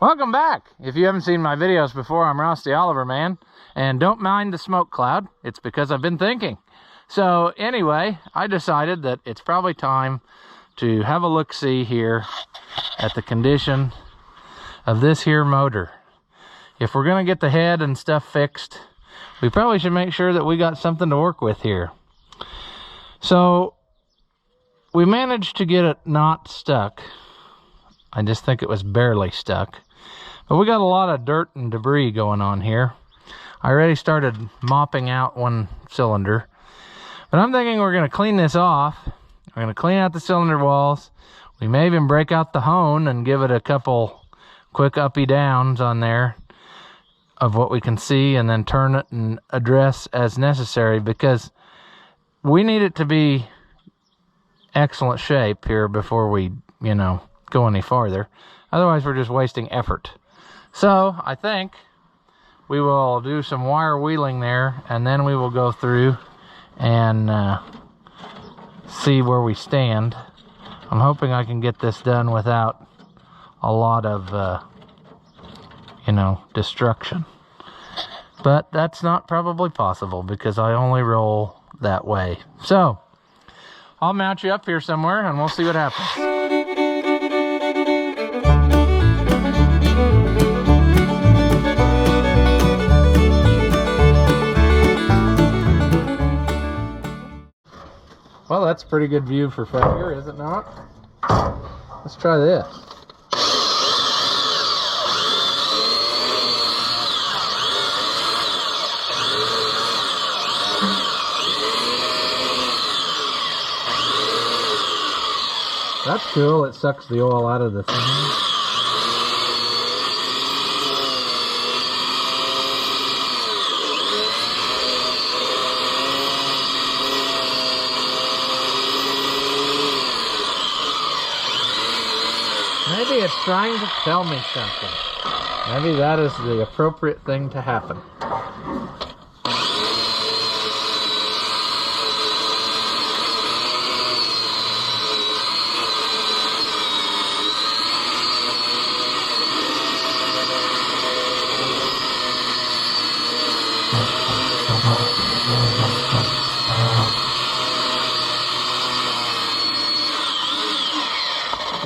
Welcome back. If you haven't seen my videos before, I'm Rusty Oliver, man. And don't mind the smoke cloud. It's because I've been thinking. So anyway, I decided that it's probably time to have a look-see here at the condition of this here motor. If we're going to get the head and stuff fixed, we probably should make sure that we got something to work with here. So we managed to get it not stuck. I just think it was barely stuck. But we got a lot of dirt and debris going on here. I already started mopping out one cylinder. But I'm thinking we're going to clean this off. We're going to clean out the cylinder walls. We may even break out the hone and give it a couple quick uppy downs on there of what we can see, and then turn it and address as necessary, because we need it to be excellent shape here before we, go any farther. Otherwise, we're just wasting effort. So I think we will do some wire wheeling there, and then we will go through and see where we stand. I'm hoping I can get this done without a lot of destruction, but that's not probably possible because I only roll that way. So I'll mount you up here somewhere and we'll see what happens. Well, that's a pretty good view for failure, is it not? Let's try this. That's cool. It sucks the oil out of the thing. Maybe it's trying to tell me something. Maybe that is the appropriate thing to happen.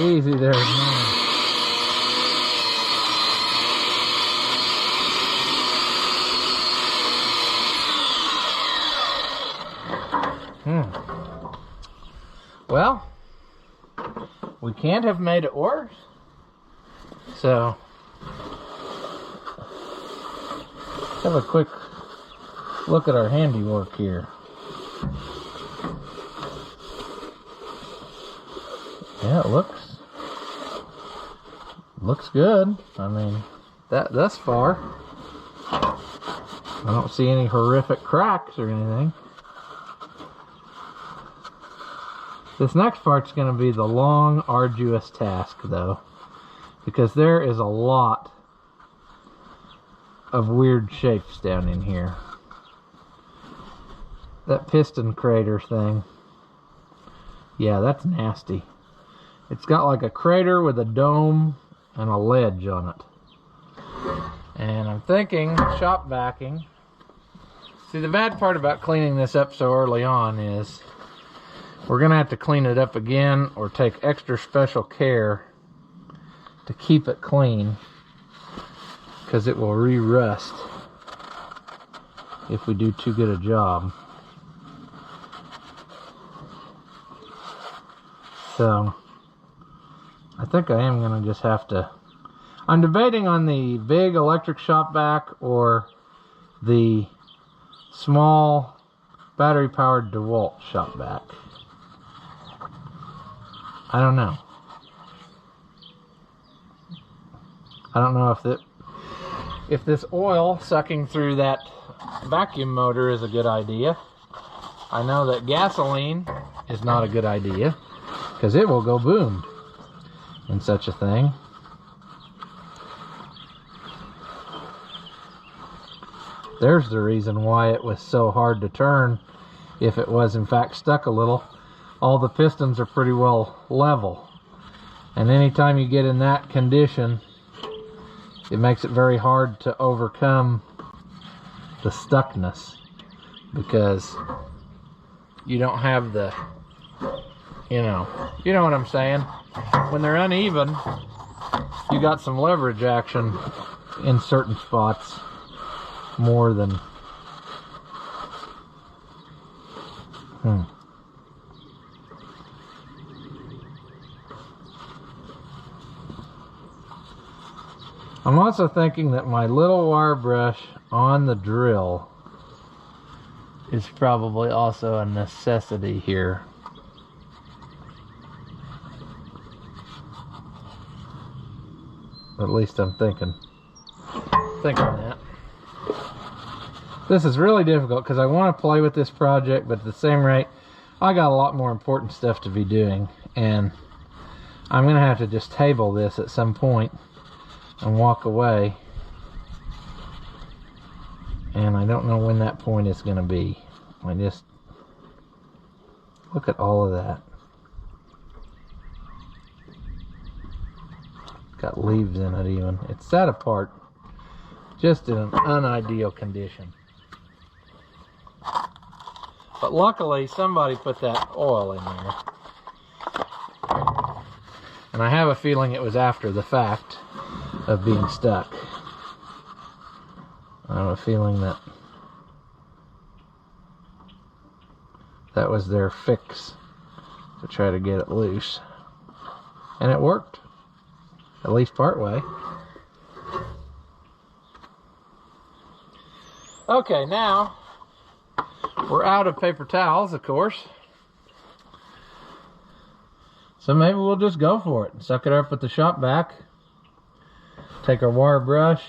Easy there, man. Well, we can't have made it worse. So, have a quick look at our handiwork here. Yeah, it looks good. I mean, thus far, I don't see any horrific cracks or anything. This next part's going to be the long, arduous task, though, because there is a lot of weird shapes down in here. That piston crater thing, yeah, that's nasty. It's got like a crater with a dome and a ledge on it. And I'm thinking shop backing. See, the bad part about cleaning this up so early on is we're going to have to clean it up again or take extra special care to keep it clean, because it will re-rust if we do too good a job. So I think I am going to just have to... I'm debating on the big electric shop vac or the small battery-powered DeWalt shop vac. I don't know. I don't know if this oil sucking through that vacuum motor is a good idea. I know that gasoline is not a good idea, because it will go boom in such a thing. There's the reason why it was so hard to turn, if it was in fact stuck a little. All the pistons are pretty well level, and anytime you get in that condition, it makes it very hard to overcome the stuckness, because you don't have the, you know what I'm saying? When they're uneven, you got some leverage action in certain spots more than I'm also thinking that my little wire brush on the drill is probably also a necessity here. At least I'm thinking that. This is really difficult because I want to play with this project, but at the same rate, I got a lot more important stuff to be doing, and I'm going to have to just table this at some point and walk away, and I don't know when that point is going to be. I just look at all of that. Got leaves in it even. It's set apart, just in an unideal condition. But luckily somebody put that oil in there, and I have a feeling it was after the fact of being stuck. I have a feeling that that was their fix to try to get it loose, and it worked, at least part way. Okay, now we're out of paper towels, of course, so maybe we'll just go for it and suck it up with the shop vac. Take our wire brush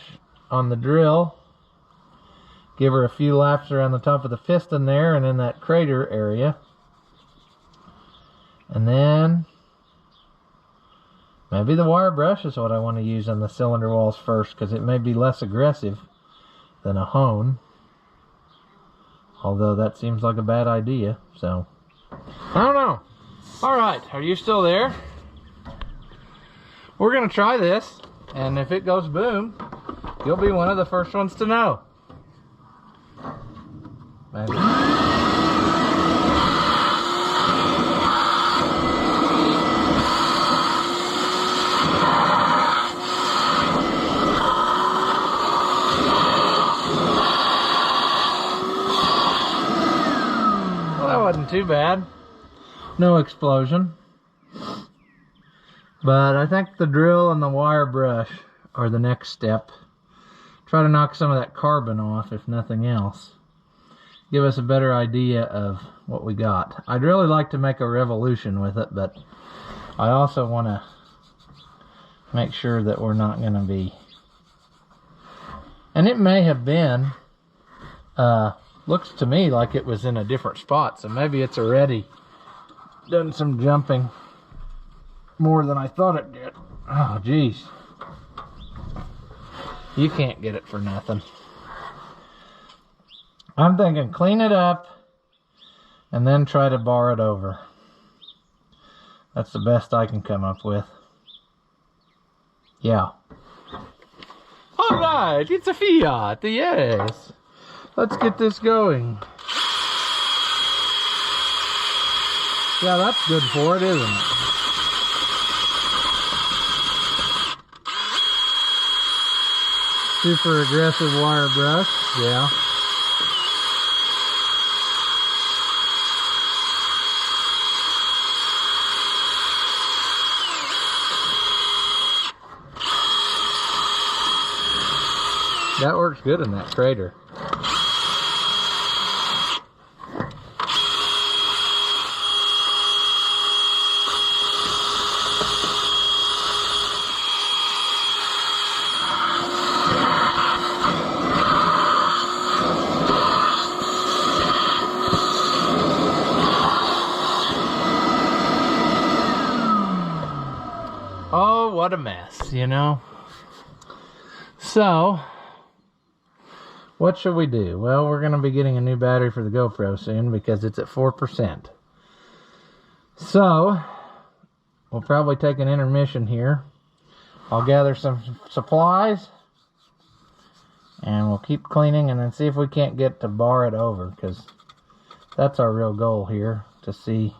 on the drill, give her a few laps around the top of the piston there and in that crater area, and then maybe the wire brush is what I want to use on the cylinder walls first, because it may be less aggressive than a hone, although that seems like a bad idea, so I don't know. Alright, are you still there? We're gonna try this, and if it goes boom, you'll be one of the first ones to know. Maybe. Well, that wasn't too bad. No explosion. But I think the drill and the wire brush are the next step. Try to knock some of that carbon off, if nothing else. Give us a better idea of what we got. I'd really like to make a revolution with it, but I also want to make sure that we're not going to be... And it may have been, looks to me like it was in a different spot, so maybe it's already done some jumping more than I thought it did. Oh, geez. You can't get it for nothing. I'm thinking clean it up and then try to bar it over. That's the best I can come up with. Yeah. Alright, it's a Fiat, yes. Let's get this going. Yeah, that's good for it, isn't it? Super aggressive wire brush, yeah. That works good in that crater. Oh, what a mess, you know? So, what should we do? Well, we're going to be getting a new battery for the GoPro soon because it's at 4%. So, we'll probably take an intermission here. I'll gather some supplies And we'll keep cleaning and then see if we can't get to bar it over, because that's our real goal here, to see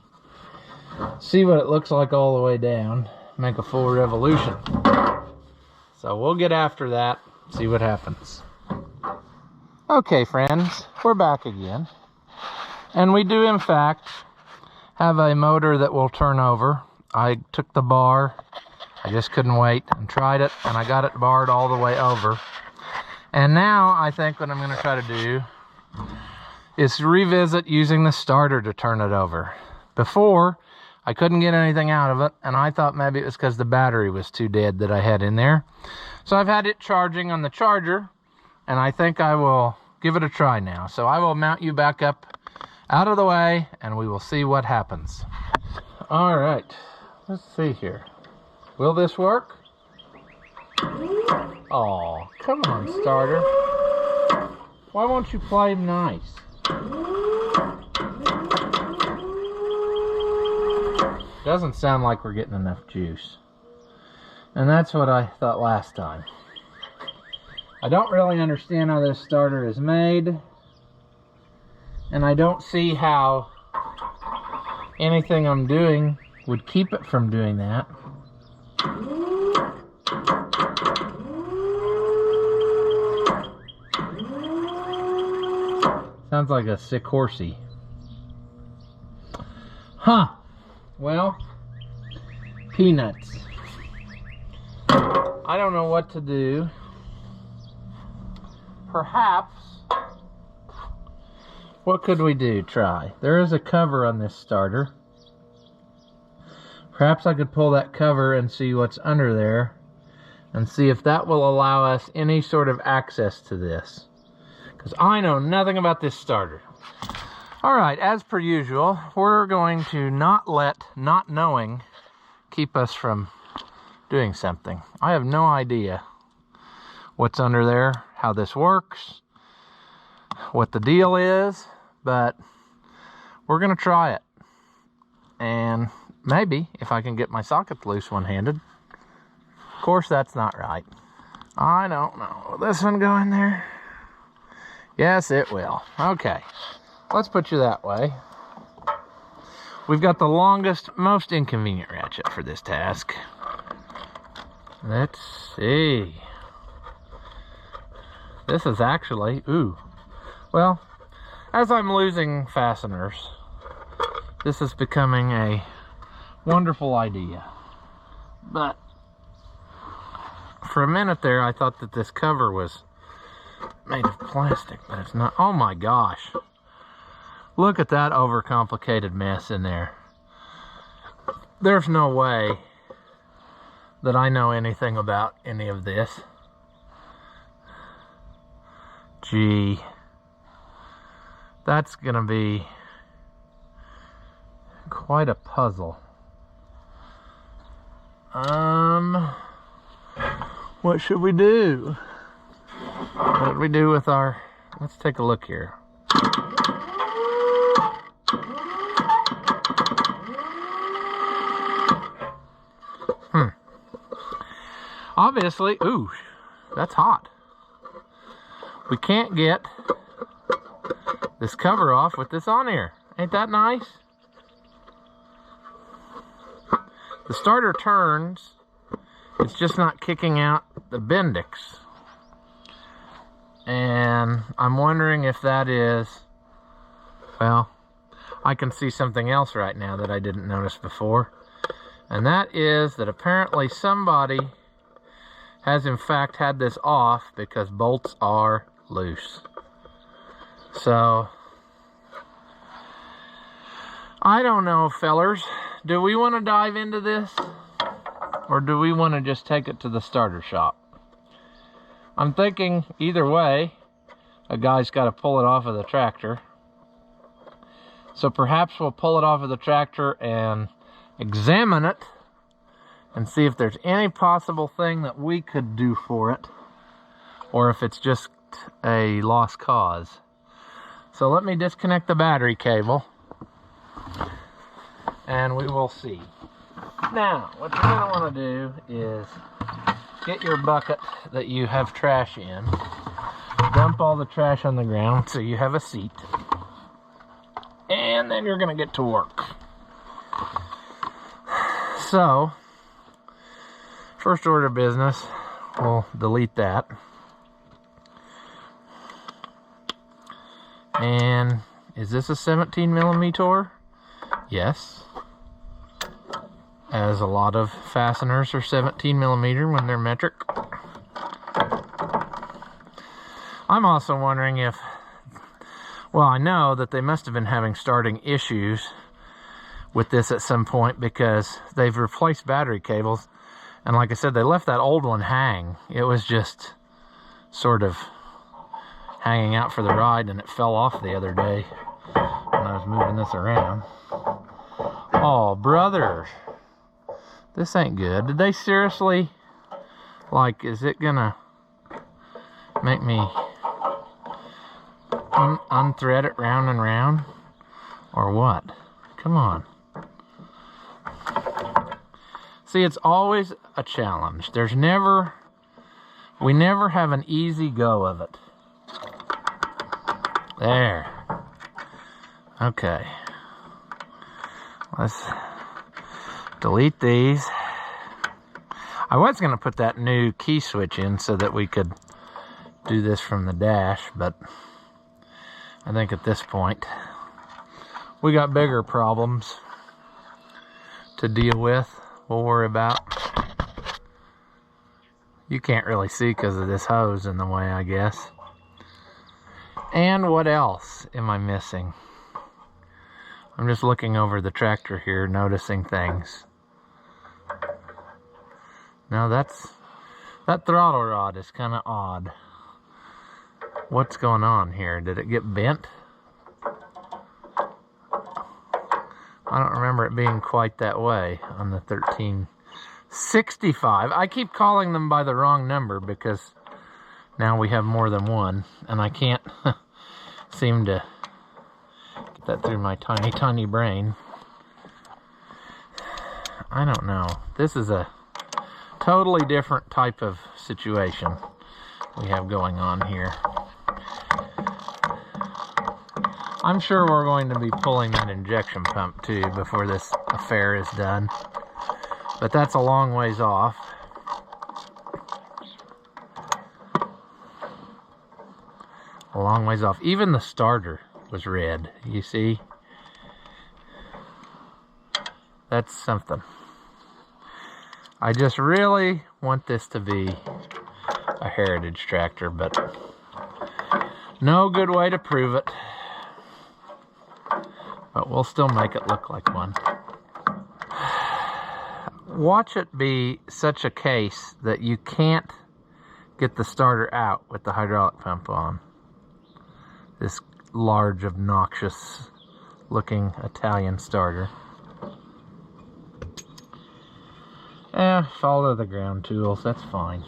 what it looks like all the way down, make a full revolution. So we'll get after that, see what happens. Okay, friends, we're back again. And we do, in fact, have a motor that will turn over. I took the bar, I just couldn't wait, and tried it, and I got it barred all the way over. And now I think what I'm going to try to do is revisit using the starter to turn it over. Before, I couldn't get anything out of it, and I thought maybe it was because the battery was too dead that I had in there. So I've had it charging on the charger, and I think I will give it a try now. So I will mount you back up out of the way, and we will see what happens. All right, let's see here. Will this work? Oh, come on, starter. Why won't you play nice? Doesn't sound like we're getting enough juice. And that's what I thought last time. I don't really understand how this starter is made. And I don't see how anything I'm doing would keep it from doing that. Sounds like a sick horsey. Huh. Well, peanuts. I don't know what to do. Perhaps, what could we do? Try. There is a cover on this starter. Perhaps I could pull that cover and see what's under there and see if that will allow us any sort of access to this. Because I know nothing about this starter. Alright, as per usual, we're going to not let not knowing keep us from doing something. I have no idea what's under there, how this works, what the deal is, but we're going to try it. And maybe if I can get my sockets loose one-handed. Of course, that's not right. I don't know. Will this one go in there? Yes, it will. Okay. Let's put you that way. We've got the longest, most inconvenient ratchet for this task. Let's see. This is actually, ooh. Well, as I'm losing fasteners, this is becoming a wonderful idea. But for a minute there, I thought that this cover was made of plastic, but it's not. Oh my gosh. Look at that overcomplicated mess in there. There's no way that I know anything about any of this. Gee. That's gonna be quite a puzzle. What should we do? What do we do with our... Let's take a look here. Obviously, ooh, that's hot. We can't get this cover off with this on here. Ain't that nice? The starter turns. It's just not kicking out the Bendix. And I'm wondering if that is, well, I can see something else right now that I didn't notice before. And that is that apparently somebody has in fact had this off because bolts are loose. So, I don't know, fellers. Do we want to dive into this? Or do we want to just take it to the starter shop? I'm thinking either way, a guy's got to pull it off of the tractor. So perhaps we'll pull it off of the tractor and examine it and see if there's any possible thing that we could do for it, or if it's just a lost cause. So let me disconnect the battery cable and we will see. Now, what you're going to want to do is get your bucket that you have trash in, dump all the trash on the ground so you have a seat. And then you're gonna get to work. So, first order of business, we'll delete that. And is this a 17 millimeter? Yes. As a lot of fasteners are 17 millimeter when they're metric. I'm also wondering if, well, I know that they must have been having starting issues with this at some point because they've replaced battery cables. And like I said, they left that old one hang. It was just sort of hanging out for the ride, and it fell off the other day when I was moving this around. Oh, brother. This ain't good. Did they seriously, like, is it gonna make me unthread it round and round? Or what? Come on. See, it's always a challenge. There's never, we never have an easy go of it. There. Okay. Let's delete these. I was going to put that new key switch in so that we could do this from the dash, but I think at this point we got bigger problems to deal with. We'll worry about. You can't really see because of this hose in the way, I guess. And what else am I missing? I'm just looking over the tractor here, noticing things. Now that throttle rod is kind of odd. What's going on here? Did it get bent? I don't remember it being quite that way on the 1365. I keep calling them by the wrong number because now we have more than one, and I can't seem to get that through my tiny, tiny brain. I don't know. This is a totally different type of situation we have going on here. I'm sure we're going to be pulling that injection pump too before this affair is done. But that's a long ways off. A long ways off. Even the starter was red, you see? That's something. I just really want this to be a heritage tractor, but no good way to prove it. But we'll still make it look like one. Watch it be such a case that you can't get the starter out with the hydraulic pump on. This large, obnoxious looking Italian starter. Follow the ground tools, that's fine.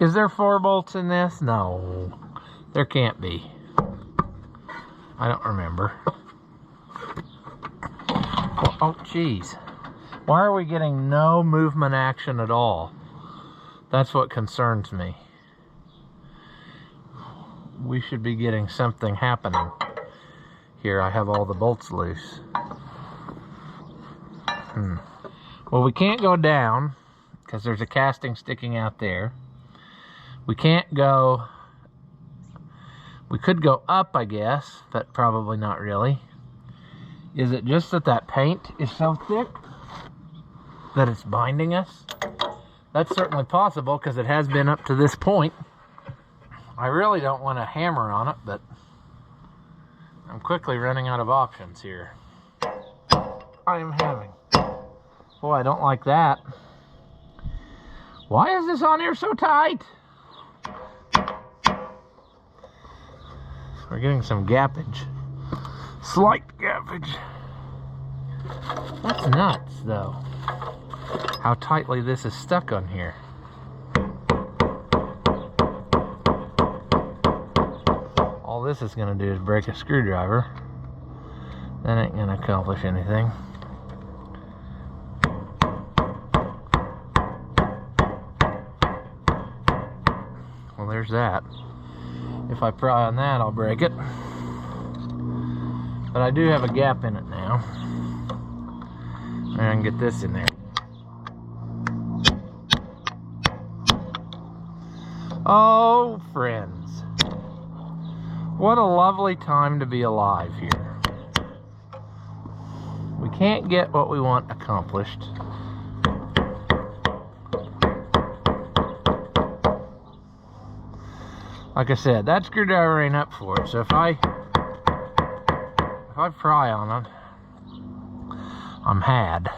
Is there 4 bolts in this? No, there can't be. I don't remember. Oh, geez. Why are we getting no movement action at all? That's what concerns me. We should be getting something happening. Here, I have all the bolts loose. Well, we can't go down because there's a casting sticking out there. We can't go... We could go up, I guess, but probably not really. Is it just that that paint is so thick that it's binding us? That's certainly possible because it has been up to this point. I really don't want to hammer on it, but I'm quickly running out of options here. I am having. Boy, I don't like that. Why is this on here so tight? We're getting some gappage. Slight gappage. That's nuts, though. How tightly this is stuck on here. All this is going to do is break a screwdriver. That ain't going to accomplish anything. Well, there's that. If I pry on that, I'll break it. But I do have a gap in it now. And I can get this in there. Oh, friends. What a lovely time to be alive here. We can't get what we want accomplished. Like I said, that screwdriver ain't up for it, so if I pry on it, I'm had.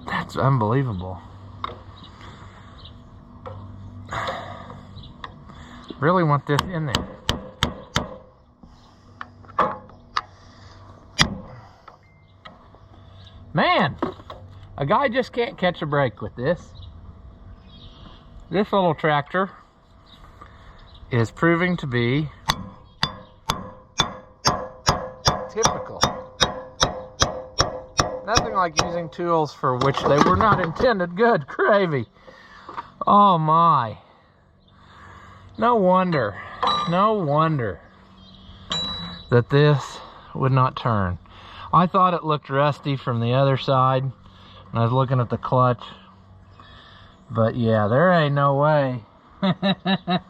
That's unbelievable. Really want this in there. Man, a guy just can't catch a break with this. This little tractor is proving to be typical. Nothing like using tools for which they were not intended. Good gravy. Oh my. No wonder that this would not turn. I thought it looked rusty from the other side when I was looking at the clutch. But yeah, there ain't no way. Have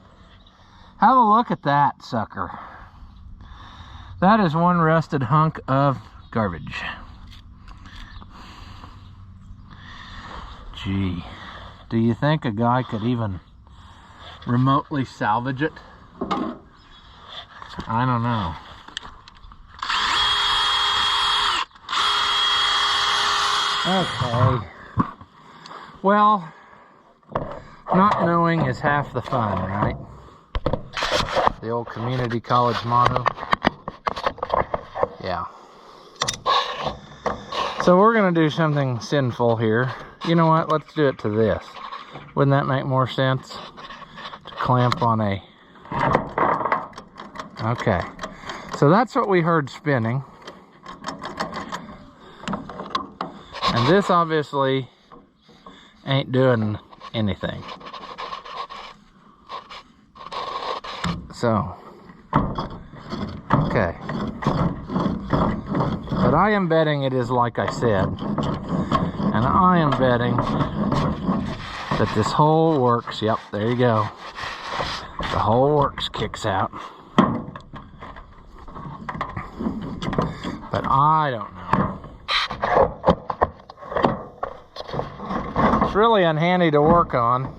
a look at that sucker. That is one rusted hunk of garbage. Gee, do you think a guy could even remotely salvage it? I don't know. Okay. Well, not knowing is half the fun, right? The old community college motto. Yeah. So we're gonna do something sinful here. You know what? Let's do it to this. Wouldn't that make more sense? To clamp on a... Okay. So that's what we heard spinning. And this obviously ain't doing anything. So, okay. But I am betting it is like I said. And I am betting that this whole works. Yep, there you go. The whole works kicks out. But I don't know. It's really unhandy to work on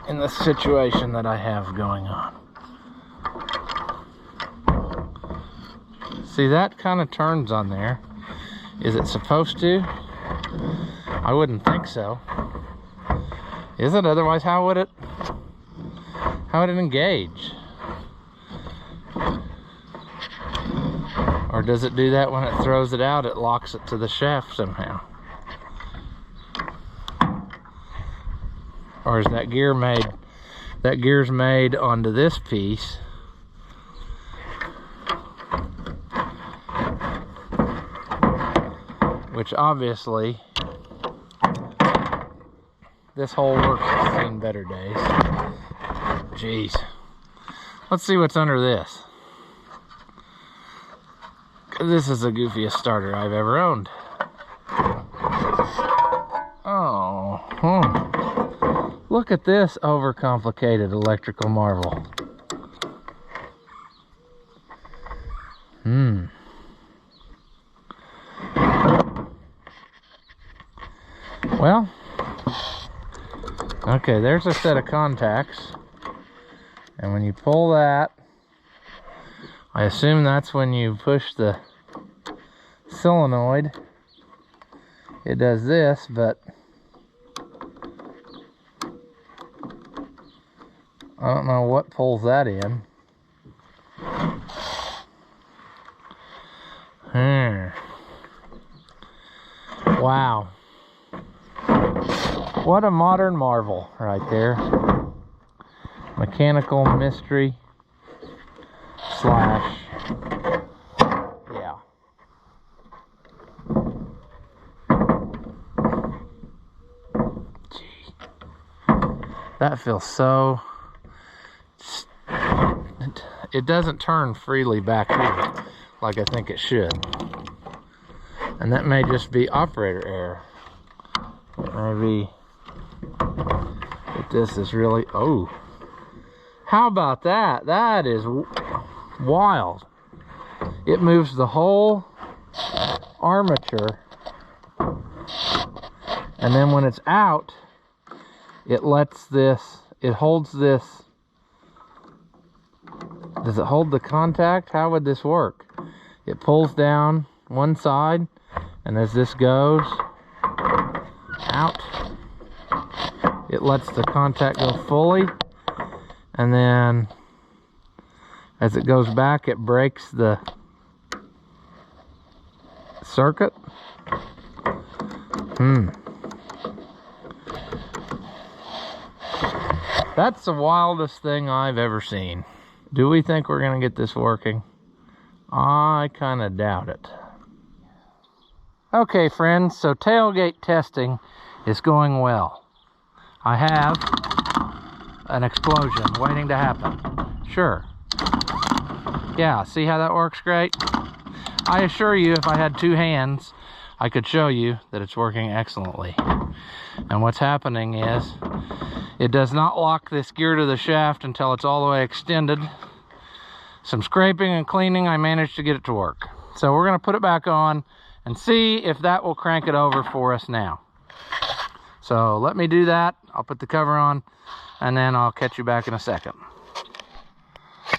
in the situation that I have going on. See, that kind of turns on there. Is it supposed to? I wouldn't think so. Is it? Otherwise, how would it engage? Or does it do that when it throws it out? It locks it to the shaft somehow. Or is that gear made? That gear's made onto this piece. Which obviously, this whole works has seen better days. Jeez. Let's see what's under this. This is the goofiest starter I've ever owned. Oh. Look at this overcomplicated electrical marvel. Well, okay, there's a set of contacts. And when you pull that, I assume that's when you push the solenoid. It does this, but I don't know what pulls that in. Wow. What a modern marvel right there. Mechanical mystery slash, yeah. That feels so... It doesn't turn freely back here like I think it should. And that may just be operator error. Maybe this is really... Oh, how about that? That is wild. It moves the whole armature, and then when it's out, it lets this, it holds this. Does it hold the contact? How would this work? It pulls down one side, and as this goes out, it lets the contact go fully, and then as it goes back, it breaks the circuit. That's the wildest thing I've ever seen. Do we think we're gonna get this working? I kind of doubt it. Okay, friends, so tailgate testing is going well. I have an explosion waiting to happen. Sure. Yeah, see how that works great? I assure you, if I had two hands, I could show you that it's working excellently. And what's happening is, it does not lock this gear to the shaft until it's all the way extended. Some scraping and cleaning, I managed to get it to work. So we're gonna put it back on and see if that will crank it over for us now. So let me do that. I'll put the cover on, and then I'll catch you back in a second.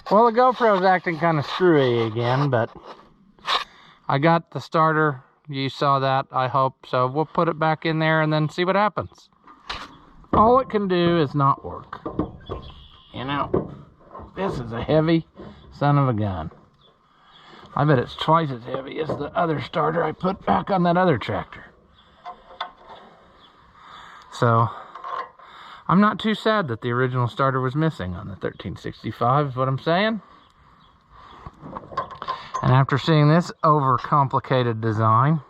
Well, the GoPro's acting kind of screwy again, but I got the starter. You saw that, I hope. So we'll put it back in there and then see what happens. All it can do is not work. You know, this is a heavy son of a gun. I bet it's twice as heavy as the other starter I put back on that other tractor. So, I'm not too sad that the original starter was missing on the 1365, is what I'm saying. And after seeing this overcomplicated design,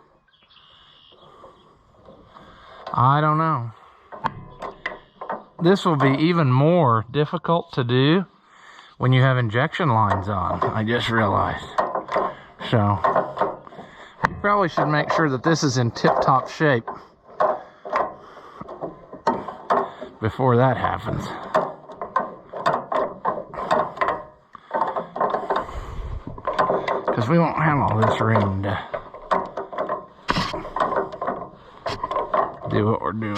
I don't know. This will be even more difficult to do when you have injection lines on, I just realized. So, you probably should make sure that this is in tip-top shape before that happens. Because we won't have all this room to do what we're doing.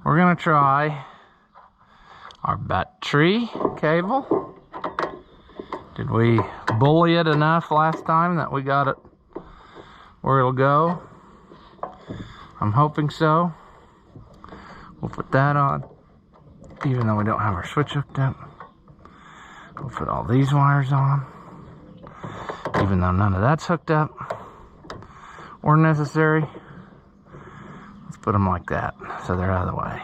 We're gonna try our battery cable. Did we bully it enough last time that we got it where it'll go? I'm hoping so. We'll put that on, even though we don't have our switch hooked up. We'll put all these wires on, even though none of that's hooked up or necessary. Let's put them like that, so they're out of the way.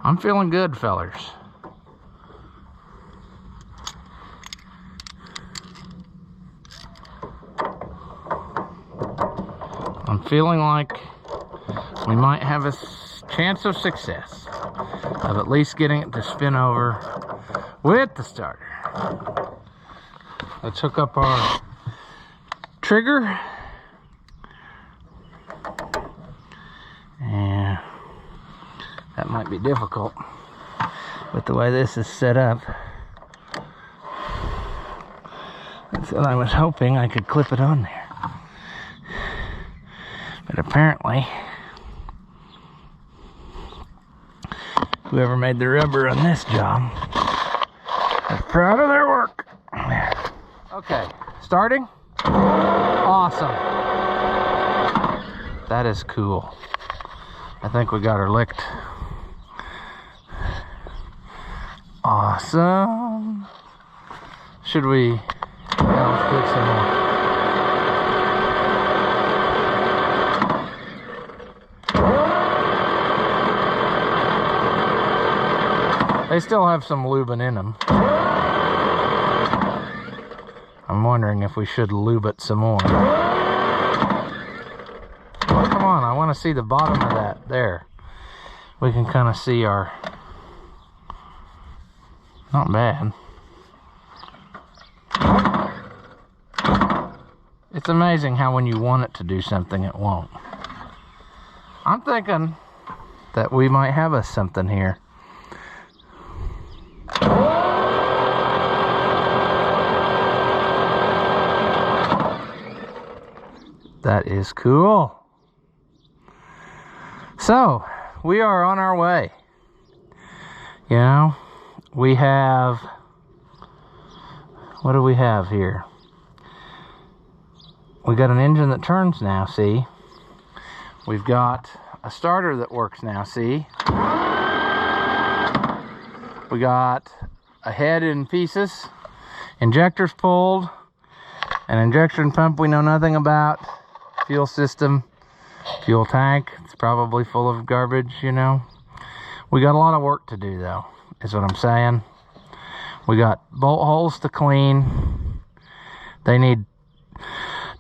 I'm feeling good, fellers. I'm feeling like we might have a chance of success of at least getting it to spin over with the starter. Let's hook up our trigger. And that might be difficult with the way this is set up. That's what I was hoping I could clip it on there. But apparently, whoever made the rubber on this job is proud of their work. Okay, starting. Awesome. That is cool. I think we got her licked. Awesome. Should we? Yeah, let's do some more. They still have some lubing in them. I'm wondering if we should lube it some more. Oh, come on, I want of see the bottom of that. There. We can kind of see our... Not bad. It's amazing how when you want it to do something, it won't. I'm thinking that we might have us something here. That is cool. So, we are on our way. You know, we have... What do we have here? We got an engine that turns now, see? We've got a starter that works now, see? We got a head in pieces, injectors pulled, an injection pump we know nothing about, fuel system, fuel tank, it's probably full of garbage, you know. We got a lot of work to do though, is what I'm saying. We got bolt holes to clean. They need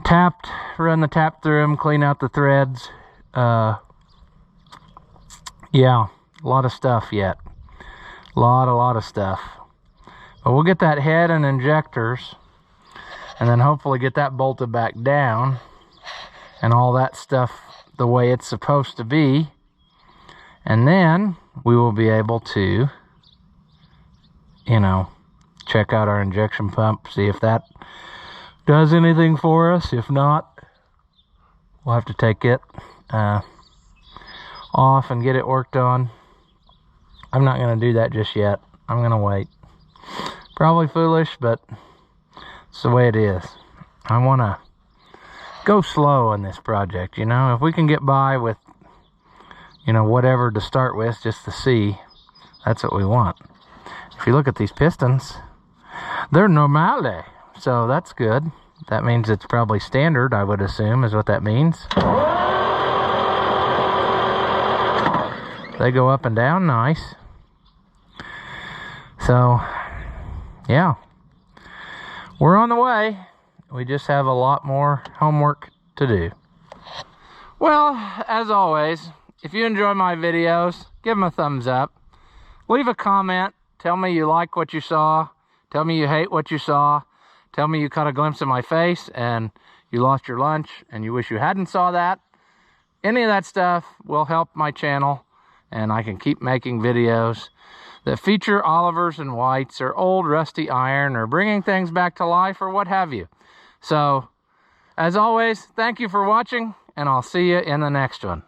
tapped, run the tap through them, clean out the threads. Yeah, a lot of stuff yet. A lot of stuff. But we'll get that head and injectors, and then hopefully get that bolted back down, and all that stuff the way it's supposed to be. And then we will be able to, you know, check out our injection pump, see if that does anything for us. If not, we'll have to take it off and get it worked on. I'm not going to do that just yet. I'm going to wait. Probably foolish, but it's the way it is. I want to go slow on this project, you know. If we can get by with, you know, whatever to start with, just to see, that's what we want. If you look at these pistons, they're normale, so that's good. That means it's probably standard, I would assume, is what that means. They go up and down nice. So, yeah. We're on the way. We just have a lot more homework to do. Well, as always, if you enjoy my videos, give them a thumbs up. Leave a comment. Tell me you like what you saw. Tell me you hate what you saw. Tell me you caught a glimpse of my face and you lost your lunch and you wish you hadn't saw that. Any of that stuff will help my channel, and I can keep making videos that feature Olivers and Whites or old rusty iron or bringing things back to life or what have you. So, as always, thank you for watching, and I'll see you in the next one.